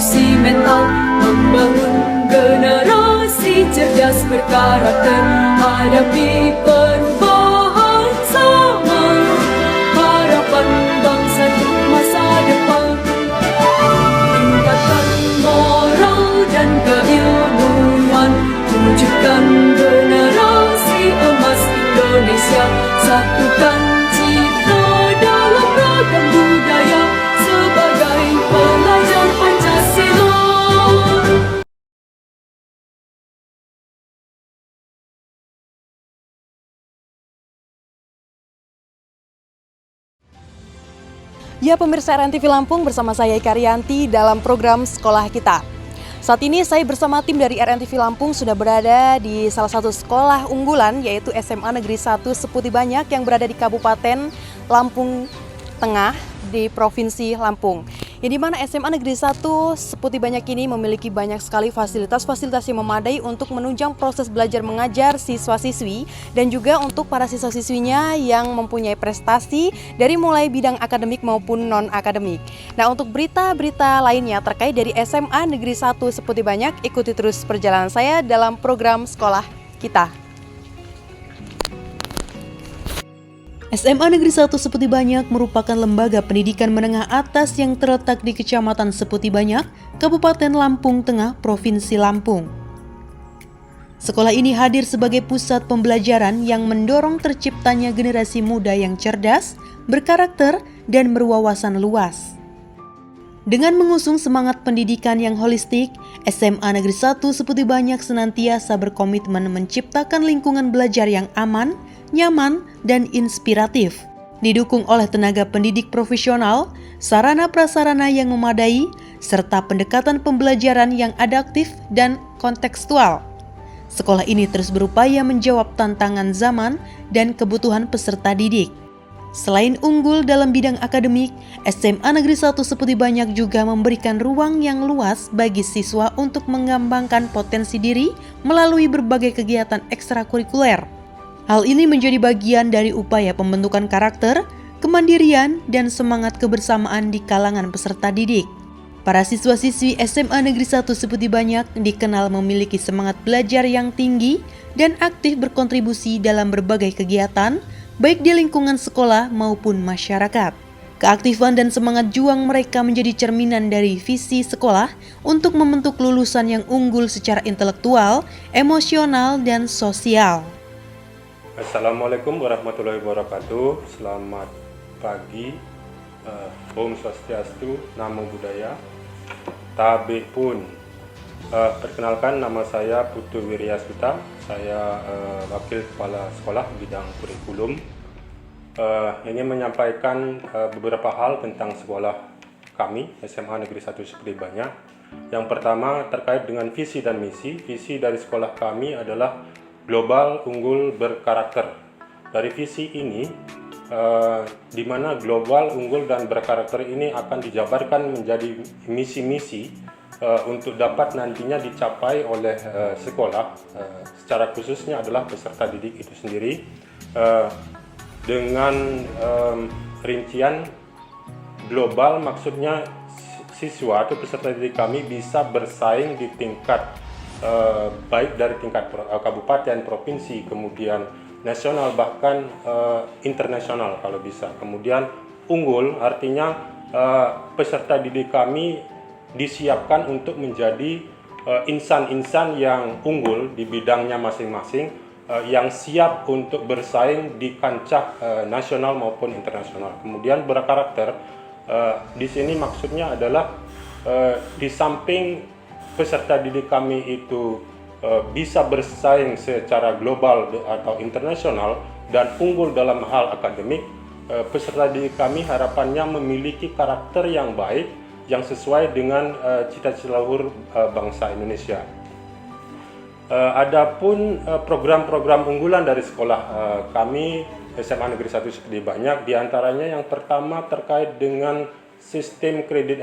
revolusi mental, membangun generasi cerdas berkarakter, hadapi perubahan zaman, harapan bangsa untuk masa depan. Tingkatkan moral dan keilmuan, wujudkan generasi emas Indonesia, satukan citra dalam ragam budaya sebagai pelajar Pancasila. Ya pemirsa RNTV Lampung, bersama saya Ika Rianti dalam program Sekolah Kita. Saat ini saya bersama tim dari RNTV Lampung sudah berada di salah satu sekolah unggulan, yaitu SMA Negeri 1 Seputi Banyak yang berada di Kabupaten Lampung Tengah di Provinsi Lampung. Yang dimana SMA Negeri 1 Seputi Banyak ini memiliki banyak sekali fasilitas-fasilitas yang memadai untuk menunjang proses belajar mengajar siswa-siswi dan juga untuk para siswa-siswinya yang mempunyai prestasi dari mulai bidang akademik maupun non-akademik. Nah, untuk berita-berita lainnya terkait dari SMA Negeri 1 Seputi Banyak, ikuti terus perjalanan saya dalam program Sekolah Kita. SMA Negeri 1 Seputi Banyak merupakan lembaga pendidikan menengah atas yang terletak di Kecamatan Seputi Banyak, Kabupaten Lampung Tengah, Provinsi Lampung. Sekolah ini hadir sebagai pusat pembelajaran yang mendorong terciptanya generasi muda yang cerdas, berkarakter, dan berwawasan luas. Dengan mengusung semangat pendidikan yang holistik, SMA Negeri 1 Seputi Banyak senantiasa berkomitmen menciptakan lingkungan belajar yang aman, nyaman, dan inspiratif. Didukung oleh tenaga pendidik profesional, sarana prasarana yang memadai, serta pendekatan pembelajaran yang adaptif dan kontekstual. Sekolah ini terus berupaya menjawab tantangan zaman dan kebutuhan peserta didik. Selain unggul dalam bidang akademik, SMA Negeri 1 Seputi Banyak juga memberikan ruang yang luas bagi siswa untuk mengembangkan potensi diri melalui berbagai kegiatan ekstrakurikuler. Hal ini menjadi bagian dari upaya pembentukan karakter, kemandirian, dan semangat kebersamaan di kalangan peserta didik. Para siswa-siswi SMA Negeri 1 Seputi Banyak dikenal memiliki semangat belajar yang tinggi dan aktif berkontribusi dalam berbagai kegiatan, baik di lingkungan sekolah maupun masyarakat. Keaktifan dan semangat juang mereka menjadi cerminan dari visi sekolah untuk membentuk lulusan yang unggul secara intelektual, emosional, dan sosial. Assalamualaikum warahmatullahi wabarakatuh. Selamat pagi. Om Swastiastu, Namo Buddhaya. Tabe pun. Perkenalkan, nama saya Putu Wiryasuta. Saya wakil kepala sekolah bidang kurikulum. Ini menyampaikan beberapa hal tentang sekolah kami SMA Negeri 1 Seputi Banyak. Yang pertama terkait dengan visi dan misi. Visi dari sekolah kami adalah global, unggul, berkarakter. Dari visi ini, di mana global, unggul, dan berkarakter ini akan dijabarkan menjadi misi-misi untuk dapat nantinya dicapai oleh sekolah, secara khususnya adalah peserta didik itu sendiri, dengan rincian global, maksudnya siswa atau peserta didik kami bisa bersaing di tingkat baik dari tingkat kabupaten, provinsi, kemudian nasional, bahkan internasional kalau bisa. Kemudian unggul artinya peserta didik kami disiapkan untuk menjadi insan-insan yang unggul di bidangnya masing-masing, yang siap untuk bersaing di kancah nasional maupun internasional. Kemudian berkarakter, di sini maksudnya adalah di samping peserta didik kami itu bisa bersaing secara global atau internasional dan unggul dalam hal akademik, peserta didik kami harapannya memiliki karakter yang baik yang sesuai dengan cita-cita luhur bangsa Indonesia. Adapun program-program unggulan dari sekolah kami SMA Negeri 1 Seputi Banyak, diantaranya yang pertama terkait dengan sistem kredit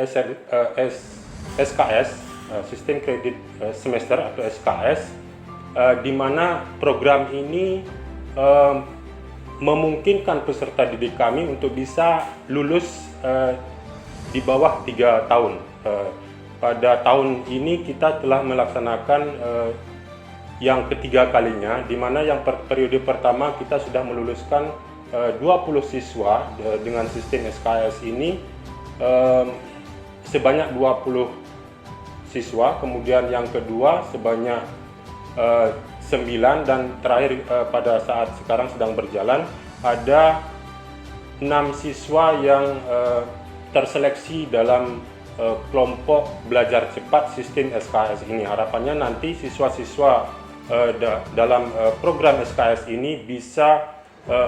SKS, sistem kredit semester atau SKS, di mana program ini memungkinkan peserta didik kami untuk bisa lulus di bawah 3 tahun. pada tahun ini kita telah melaksanakan yang ketiga kalinya, di mana yang periode pertama kita sudah meluluskan 20 siswa dengan sistem SKS ini, sebanyak 20 siswa, kemudian yang kedua sebanyak 9, dan terakhir pada saat sekarang sedang berjalan ada 6 siswa yang terseleksi dalam kelompok belajar cepat sistem SKS ini. Harapannya nanti siswa-siswa dalam program SKS ini bisa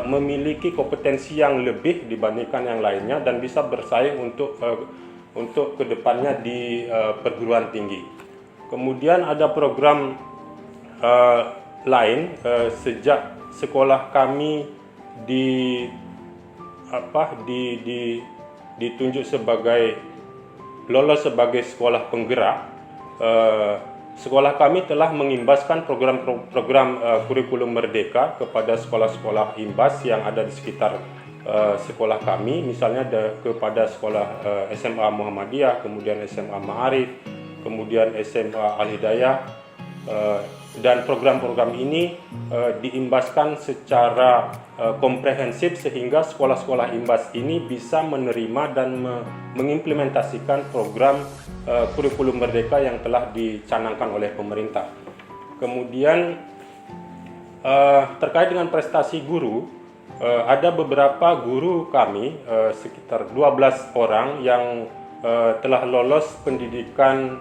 memiliki kompetensi yang lebih dibandingkan yang lainnya dan bisa bersaing untuk kedepannya di perguruan tinggi. Kemudian ada program lain, sejak sekolah kami ditunjuk sebagai lolos sebagai sekolah penggerak, sekolah kami telah mengimbaskan program kurikulum merdeka kepada sekolah-sekolah imbas yang ada di sekitar sekolah kami, misalnya kepada sekolah SMA Muhammadiyah, kemudian SMA Ma'arif, kemudian SMA Al-Hidayah, dan program-program ini diimbaskan secara komprehensif sehingga sekolah-sekolah imbas ini bisa menerima dan mengimplementasikan program kurikulum merdeka yang telah dicanangkan oleh pemerintah. Kemudian terkait dengan prestasi guru, ada beberapa guru kami, sekitar 12 orang yang telah lolos pendidikan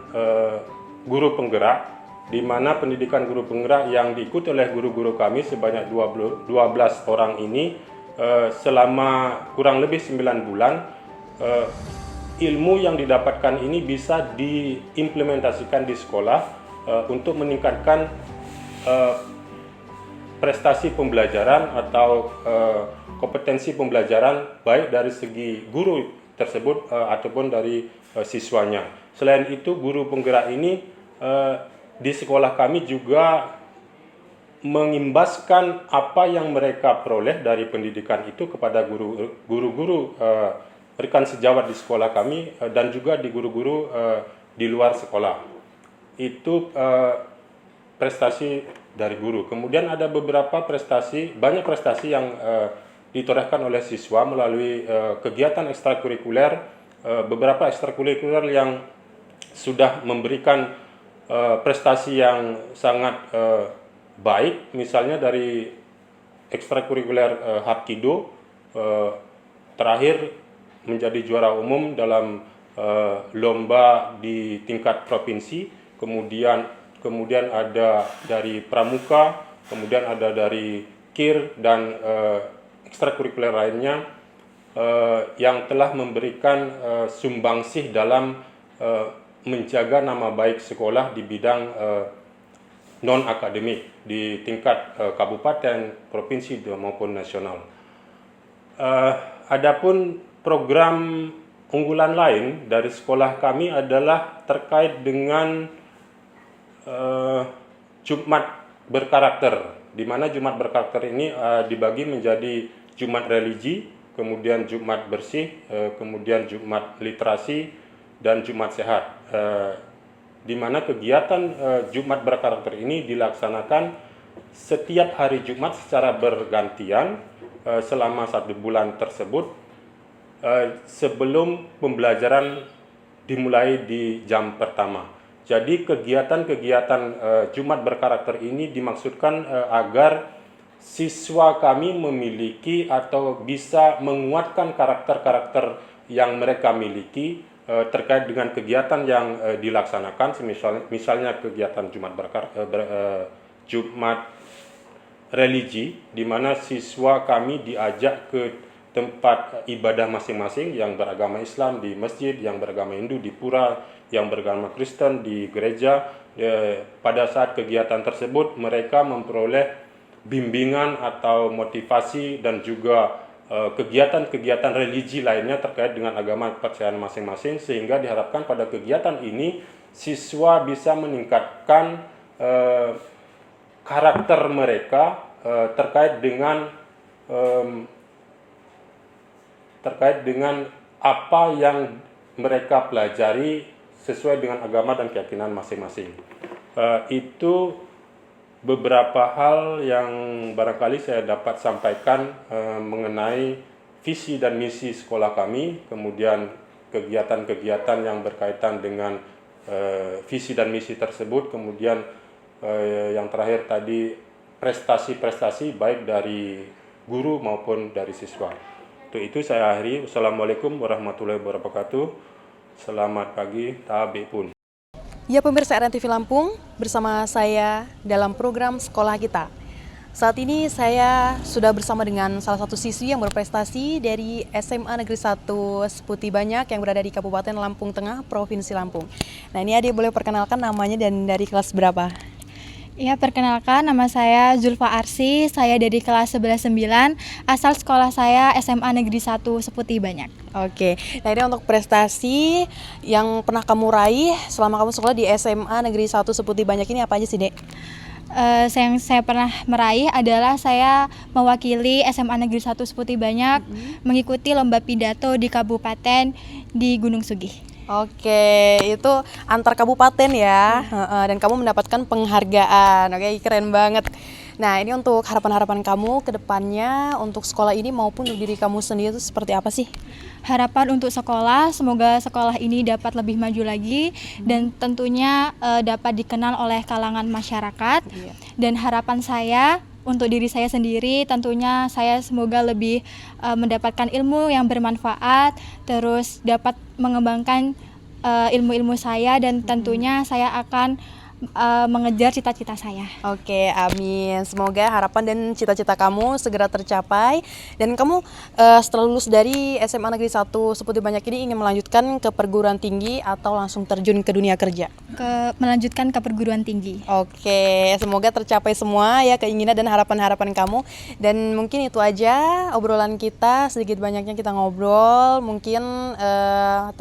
guru penggerak, di mana pendidikan guru penggerak yang diikuti oleh guru-guru kami sebanyak 12 orang ini selama kurang lebih 9 bulan. Ilmu yang didapatkan ini bisa diimplementasikan di sekolah untuk meningkatkan prestasi pembelajaran atau kompetensi pembelajaran baik dari segi guru tersebut ataupun dari siswanya. Selain itu, guru penggerak ini di sekolah kami juga mengimbaskan apa yang mereka peroleh dari pendidikan itu kepada guru-guru rekan sejawat di sekolah kami dan juga di guru-guru di luar sekolah. Itu prestasi dari guru. Kemudian ada beberapa banyak prestasi yang ditorehkan oleh siswa melalui kegiatan ekstrakurikuler, beberapa ekstrakurikuler yang sudah memberikan prestasi yang sangat baik, misalnya dari ekstrakurikuler Hapkido, terakhir menjadi juara umum dalam lomba di tingkat provinsi, kemudian ada dari Pramuka, kemudian ada dari KIR dan ekstrakurikuler lainnya yang telah memberikan sumbangsih dalam menjaga nama baik sekolah di bidang non-akademik di tingkat kabupaten, provinsi maupun nasional. Adapun program unggulan lain dari sekolah kami adalah terkait dengan Jumat berkarakter, di mana Jumat berkarakter ini dibagi menjadi Jumat religi, kemudian Jumat bersih, kemudian Jumat literasi, dan Jumat sehat, di mana kegiatan Jumat berkarakter ini dilaksanakan setiap hari Jumat secara bergantian selama 1 bulan tersebut, sebelum pembelajaran dimulai di jam pertama. Jadi kegiatan-kegiatan Jumat berkarakter ini dimaksudkan agar siswa kami memiliki atau bisa menguatkan karakter-karakter yang mereka miliki terkait dengan kegiatan yang dilaksanakan, misalnya kegiatan Jumat religi, di mana siswa kami diajak ke tempat ibadah masing-masing, yang beragama Islam di masjid, yang beragama Hindu di pura, yang beragama Kristen di gereja. Pada saat kegiatan tersebut mereka memperoleh bimbingan atau motivasi dan juga kegiatan-kegiatan religi lainnya terkait dengan agama kepercayaan masing-masing, sehingga diharapkan pada kegiatan ini siswa bisa meningkatkan karakter mereka terkait dengan apa yang mereka pelajari sesuai dengan agama dan keyakinan masing-masing. Itu beberapa hal yang barangkali saya dapat sampaikan mengenai visi dan misi sekolah kami, kemudian kegiatan-kegiatan yang berkaitan dengan visi dan misi tersebut, kemudian yang terakhir tadi prestasi-prestasi baik dari guru maupun dari siswa. Untuk itu saya akhiri. Wassalamualaikum warahmatullahi wabarakatuh. Selamat pagi, tabi pun. Ya pemirsa RNTV Lampung, bersama saya dalam program Sekolah Kita. Saat ini saya sudah bersama dengan salah satu siswi yang berprestasi dari SMA Negeri 1 Seputi Banyak yang berada di Kabupaten Lampung Tengah, Provinsi Lampung. Nah ini adik boleh perkenalkan namanya dan dari kelas berapa? Ya, perkenalkan nama saya Zulfa Arsi, saya dari kelas 11-9, asal sekolah saya SMA Negeri 1 Seputi Banyak. Oke, nah ini untuk prestasi yang pernah kamu raih selama kamu sekolah di SMA Negeri 1 Seputi Banyak ini apa aja sih, Dek? Yang saya pernah meraih adalah saya mewakili SMA Negeri 1 Seputi Banyak mengikuti lomba pidato di kabupaten di Gunung Sugih. Oke, itu antar kabupaten ya, dan kamu mendapatkan penghargaan. Oke, keren banget. Nah, ini untuk harapan-harapan kamu ke depannya untuk sekolah ini maupun untuk diri kamu sendiri itu seperti apa sih? Harapan untuk sekolah, semoga sekolah ini dapat lebih maju lagi dan tentunya dapat dikenal oleh kalangan masyarakat. Iya. Dan harapan saya untuk diri saya sendiri, tentunya saya semoga lebih mendapatkan ilmu yang bermanfaat, terus dapat mengembangkan ilmu-ilmu saya dan tentunya saya akan mengejar cita-cita saya. Oke, amin. Semoga harapan dan cita-cita kamu segera tercapai dan kamu setelah lulus dari SMA Negeri 1 Seputi Banyak ini ingin melanjutkan ke perguruan tinggi atau langsung terjun ke dunia kerja? Melanjutkan ke perguruan tinggi. Oke, semoga tercapai semua ya keinginan dan harapan-harapan kamu. Dan mungkin itu aja obrolan kita, sedikit banyaknya kita ngobrol mungkin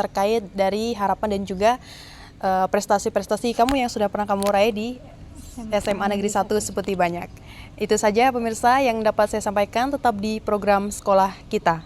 terkait dari harapan dan juga prestasi-prestasi kamu yang sudah pernah kamu raih di SMA Negeri 1 Seputi Banyak. Itu saja pemirsa yang dapat saya sampaikan, tetap di program Sekolah Kita.